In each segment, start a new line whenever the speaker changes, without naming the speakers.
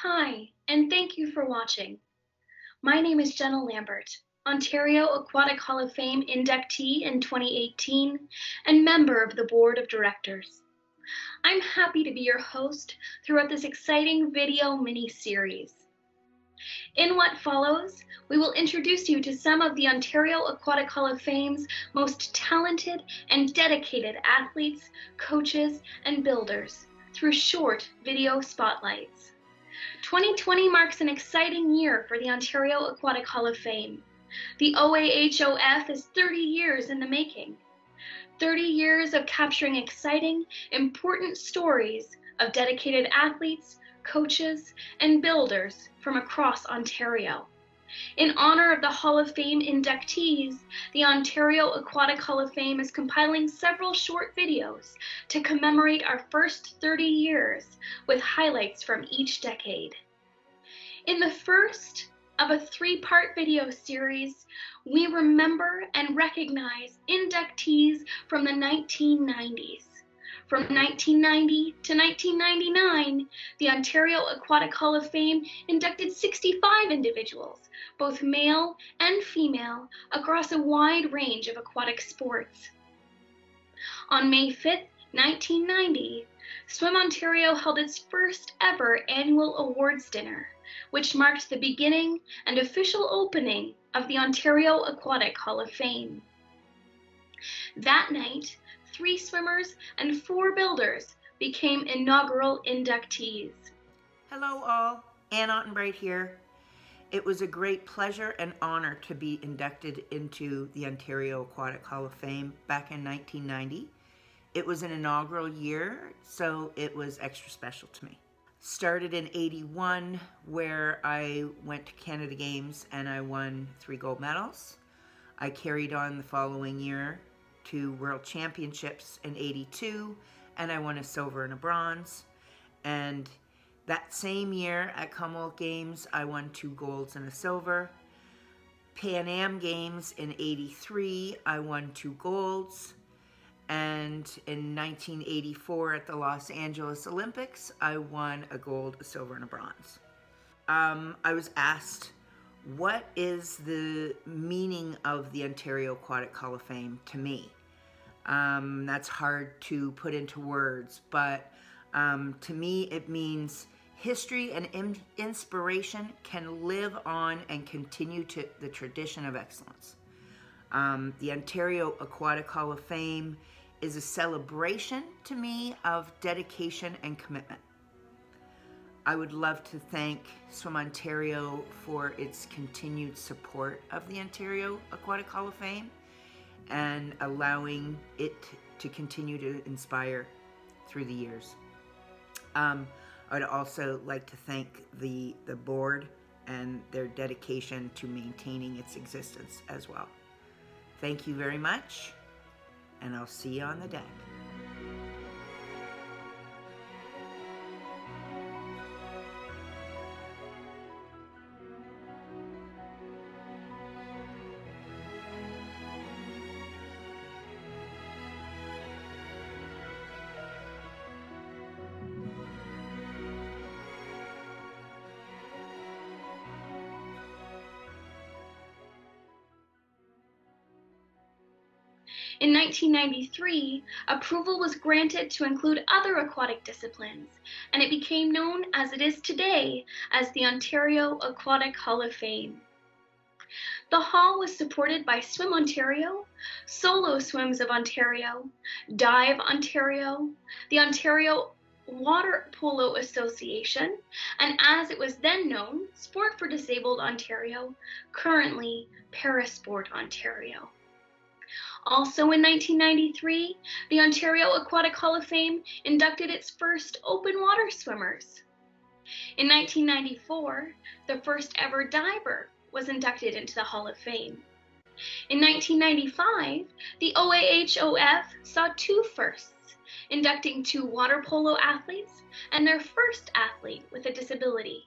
Hi, and thank you for watching. My name is Jenna Lambert, Ontario Aquatic Hall of Fame inductee in 2018 and member of the Board of Directors. I'm happy to be your host throughout this exciting video mini-series. In what follows, we will introduce you to some of the Ontario Aquatic Hall of Fame's most talented and dedicated athletes, coaches, and builders through short video spotlights. 2020 marks an exciting year for the Ontario Aquatic Hall of Fame. The OAHOF is 30 years in the making. 30 years of capturing exciting, important stories of dedicated athletes, coaches, and builders from across Ontario. In honor of the Hall of Fame inductees, the Ontario Aquatic Hall of Fame is compiling several short videos to commemorate our first 30 years with highlights from each decade. In the first of a three-part video series, we remember and recognize inductees from the 1990s. From 1990 to 1999, the Ontario Aquatic Hall of Fame inducted 65 individuals, both male and female, across a wide range of aquatic sports. On May 5th, 1990, Swim Ontario held its first ever annual awards dinner, which marked the beginning and official opening of the Ontario Aquatic Hall of Fame. That night, 3 swimmers and 4 builders became inaugural inductees.
Hello all, Ann Ottenbright here. It was a great pleasure and honor to be inducted into the Ontario Aquatic Hall of Fame back in 1990. It was an inaugural year, so it was extra special to me. Started in 81, where I went to Canada Games and I won 3 gold medals. I carried on the following year to World Championships in 82, and I won a silver and a bronze. And that same year at Commonwealth Games, I won 2 golds and a silver. Pan Am Games in 83, I won 2 golds. And in 1984 at the Los Angeles Olympics, I won a gold, a silver, and a bronze. I was asked, what is the meaning of the Ontario Aquatic Hall of Fame to me? That's hard to put into words, but to me it means history and inspiration can live on and continue to the tradition of excellence. The Ontario Aquatic Hall of Fame is a celebration to me of dedication and commitment. I would love to thank Swim Ontario for its continued support of the Ontario Aquatic Hall of Fame and allowing it to continue to inspire through the years. I would also like to thank the board and their dedication to maintaining its existence as well. Thank you very much, and I'll see you on the deck.
In 1993, approval was granted to include other aquatic disciplines, and it became known as it is today as the Ontario Aquatic Hall of Fame. The hall was supported by Swim Ontario, Solo Swims of Ontario, Dive Ontario, the Ontario Water Polo Association, and as it was then known, Sport for Disabled Ontario, currently Parasport Ontario. Also in 1993, the Ontario Aquatic Hall of Fame inducted its first open water swimmers. In 1994, the first ever diver was inducted into the Hall of Fame. In 1995, the OAHOF saw 2 firsts, inducting 2 water polo athletes and their first athlete with a disability.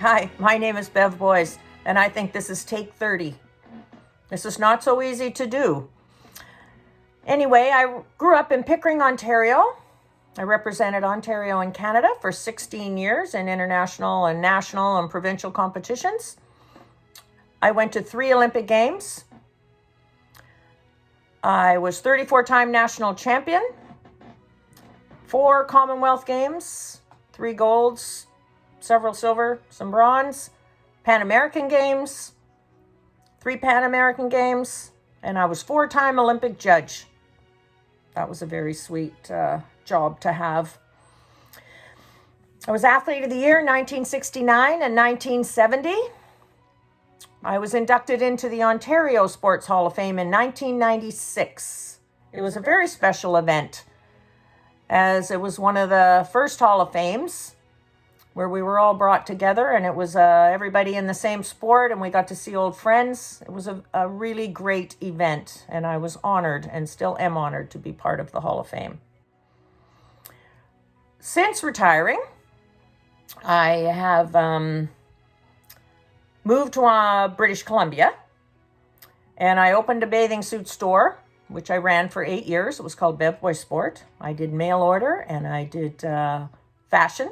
Hi, my name is Bev Boyes, and I think this is take 30. This is not so easy to do. Anyway, I grew up in Pickering, Ontario. I represented Ontario and Canada for 16 years in international and national and provincial competitions. I went to 3 Olympic Games. I was 34-time national champion, 4 Commonwealth Games, 3 golds, several silver, some bronze, Pan American Games, 3 Pan American Games, and I was 4-time Olympic judge. That was a very sweet job to have. I was Athlete of the Year in 1969 and 1970. I was inducted into the Ontario Sports Hall of Fame in 1996. It was a very special event, as it was one of the first Hall of Fames where we were all brought together, and it was everybody in the same sport, and we got to see old friends. It was a really great event, and I was honored and still am honored to be part of the Hall of Fame. Since retiring, I have moved to British Columbia, and I opened a bathing suit store, which I ran for 8 years. It was called Bev Boy Sport. I did mail order, and I did fashion.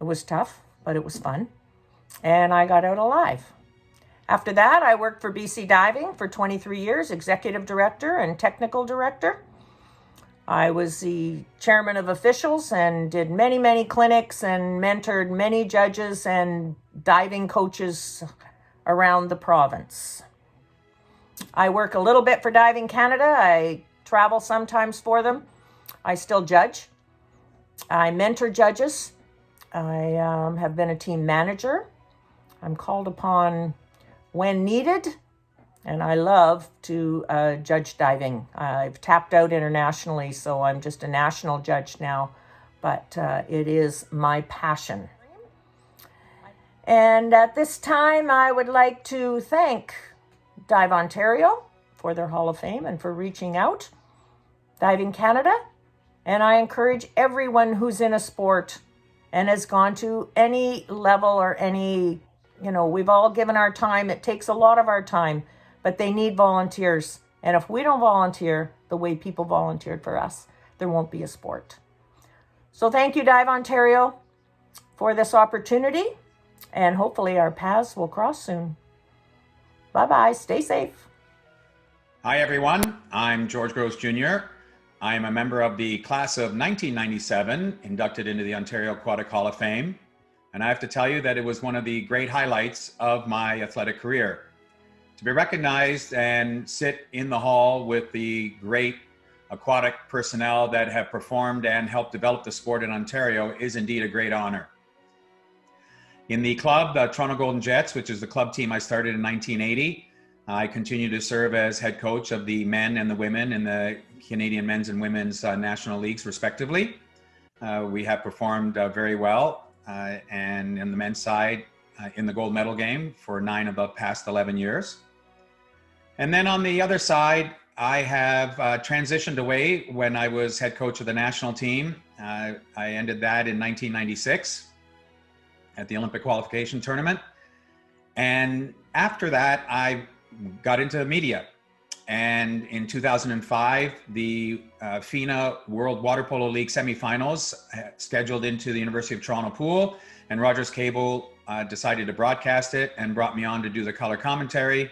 It was tough, but it was fun, and I got out alive. After that, I worked for BC Diving for 23 years, executive director and technical director. I was the chairman of officials and did many, many clinics and mentored many judges and diving coaches around the province. I work a little bit for Diving Canada. I travel sometimes for them. I still judge. I mentor judges. I have been a team manager. I'm called upon when needed, and I love to judge diving. I've tapped out internationally, so I'm just a national judge now, but it is my passion. And at this time, I would like to thank Dive Ontario for their Hall of Fame and for reaching out, Diving Canada, and I encourage everyone who's in a sport and has gone to any level or any, we've all given our time. It takes a lot of our time, but they need volunteers. And if we don't volunteer the way people volunteered for us, there won't be a sport. So thank you, Dive Ontario, for this opportunity. And hopefully our paths will cross soon. Bye-bye. Stay safe.
Hi, everyone. I'm George Gross Jr. I am a member of the class of 1997, inducted into the Ontario Aquatic Hall of Fame. And I have to tell you that it was one of the great highlights of my athletic career. To be recognized and sit in the hall with the great aquatic personnel that have performed and helped develop the sport in Ontario is indeed a great honor. In the club, the Toronto Golden Jets, which is the club team I started in 1980, I continue to serve as head coach of the men and the women in the Canadian men's and women's national leagues, respectively. We have performed very well, and in the men's side, in the gold medal game for 9 of the past 11 years. And then on the other side, I have transitioned away when I was head coach of the national team. I ended that in 1996 at the Olympic qualification tournament. And after that, I got into media. And in 2005, the FINA World Water Polo League semifinals scheduled into the University of Toronto pool, and Rogers Cable decided to broadcast it and brought me on to do the color commentary.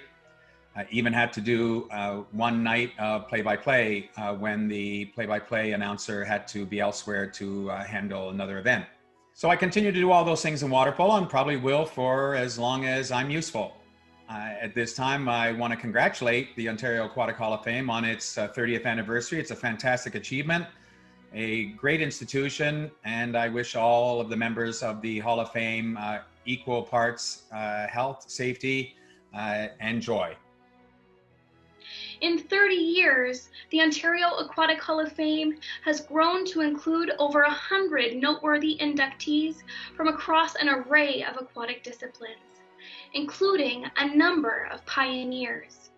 I even had to do one night of play-by-play when the play-by-play announcer had to be elsewhere to handle another event. So I continue to do all those things in water polo and probably will for as long as I'm useful. At this time, I want to congratulate the Ontario Aquatic Hall of Fame on its 30th anniversary. It's a fantastic achievement, a great institution, and I wish all of the members of the Hall of Fame equal parts health, safety, and joy.
In 30 years, the Ontario Aquatic Hall of Fame has grown to include over 100 noteworthy inductees from across an array of aquatic disciplines, including a number of pioneers,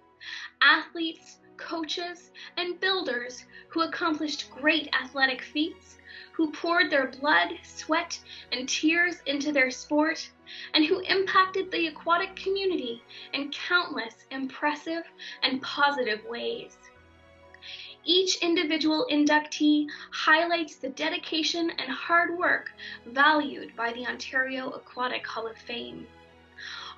athletes, coaches, and builders who accomplished great athletic feats, who poured their blood, sweat, and tears into their sport, and who impacted the aquatic community in countless impressive and positive ways. Each individual inductee highlights the dedication and hard work valued by the Ontario Aquatic Hall of Fame.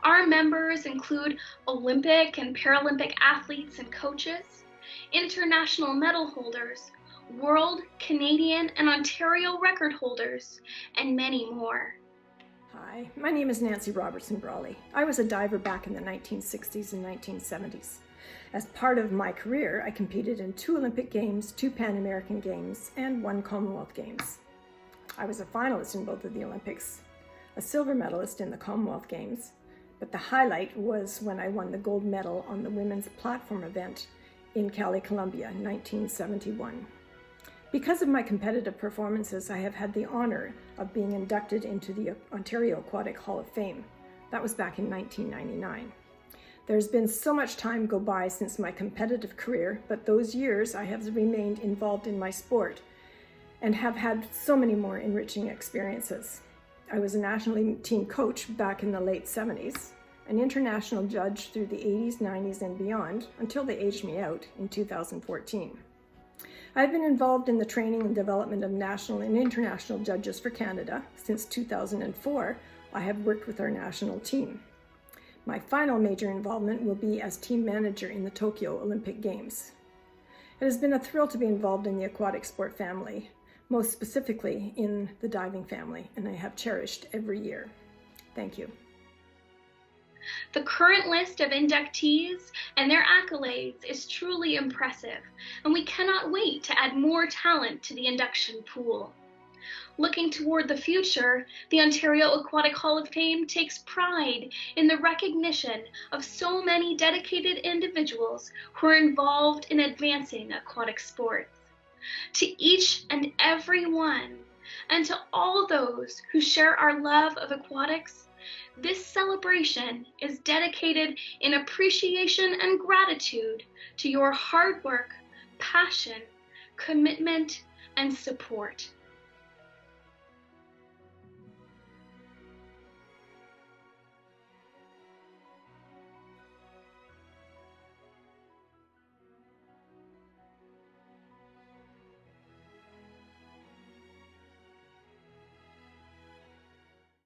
Our members include Olympic and Paralympic athletes and coaches, international medal holders, world, Canadian, and Ontario record holders, and many more.
Hi, my name is Nancy Robertson Brawley. I was a diver back in the 1960s and 1970s. As part of my career, I competed in 2 Olympic Games, 2 Pan American Games, and 1 Commonwealth Games. I was a finalist in both of the Olympics, a silver medalist in the Commonwealth Games, but the highlight was when I won the gold medal on the women's platform event in Cali, Colombia, in 1971. Because of my competitive performances, I have had the honor of being inducted into the Ontario Aquatic Hall of Fame. That was back in 1999. There's been so much time go by since my competitive career, but those years I have remained involved in my sport and have had so many more enriching experiences. I was a national team coach back in the late 70s, an international judge through the 80s, 90s, and beyond until they aged me out in 2014. I've been involved in the training and development of national and international judges for Canada. Since 2004, I have worked with our national team. My final major involvement will be as team manager in the Tokyo Olympic Games. It has been a thrill to be involved in the aquatic sport family, most specifically in the diving family, and I have cherished every year. Thank you.
The current list of inductees and their accolades is truly impressive, and we cannot wait to add more talent to the induction pool. Looking toward the future, the Ontario Aquatic Hall of Fame takes pride in the recognition of so many dedicated individuals who are involved in advancing aquatic sports. To each and every one, and to all those who share our love of aquatics, this celebration is dedicated in appreciation and gratitude to your hard work, passion, commitment, and support.